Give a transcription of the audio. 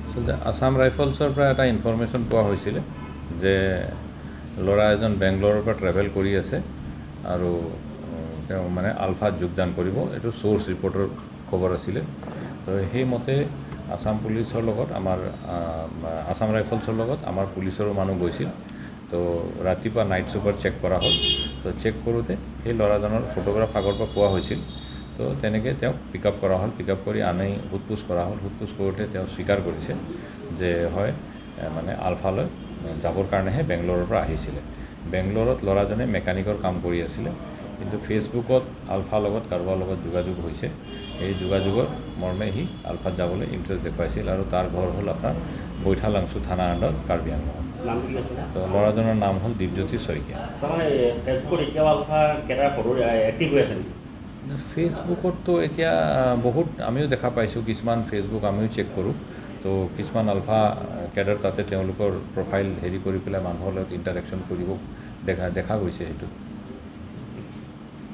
আচলতে আসাম ৰাইফলছৰ পৰা এটা ইনফৰমেশ্যন পোৱা হৈছিলে যে ল'ৰা এজন বেংগলোৰৰ পৰা ট্ৰেভেল কৰি আছে আৰু তেওঁ মানে আলফাত যোগদান কৰিব, এইটো চ'ৰ্চ ৰিপৰ্টৰ খবৰ আছিলে। তো সেইমতে আসাম পুলিচৰ লগত আসাম ৰাইফলছৰ লগত আমাৰ পুলিচৰো মানুহ গৈছিল। তো ৰাতিপুৱা নাইট চুপাৰ চেক কৰা হ'ল। তো চেক কৰোঁতে সেই ল'ৰাজনৰ ফটোগ্ৰাফ আগৰ পৰা পোৱা হৈছিল। তো তেনেকৈ তেওঁক পিক আপ কৰা হ'ল, পিক আপ কৰি আনি সোধ-পোছ কৰা হ'ল। সোধ-পোছ কৰোঁতে তেওঁ স্বীকাৰ কৰিছে যে হয় মানে আলফালৈ যাবৰ কাৰণেহে বেংগলোৰৰ পৰা আহিছিলে। বেংগলোৰত ল'ৰাজনে মেকানিকৰ কাম কৰি আছিলে, কিন্তু ফেচবুকত আলফাৰ লগত কাৰোবাৰ লগত যোগাযোগ হৈছে। এই যোগাযোগৰ মৰ্মে সি আলফাত যাবলৈ ইণ্টাৰেষ্ট দেখুৱাইছিল আৰু তাৰ ঘৰ হ'ল আপোনাৰ বৈঠালাংচু থানা আণ্ডাৰত কাৰ্বি আংলং। তো ল'ৰাজনৰ নাম হ'ল দীপজ্যোতি শইকীয়া। ফেচবুকততো এতিয়া বহুত আমিও দেখা পাইছোঁ, কিছুমান ফেচবুক আমিও চেক কৰোঁ। তো কিছুমান আলফা কেডাৰ তাতে তেওঁলোকৰ প্ৰফাইল হেৰি কৰি পেলাই মানুহৰ লগত ইণ্টাৰেকশ্যন কৰিব দেখা গৈছে সেইটো।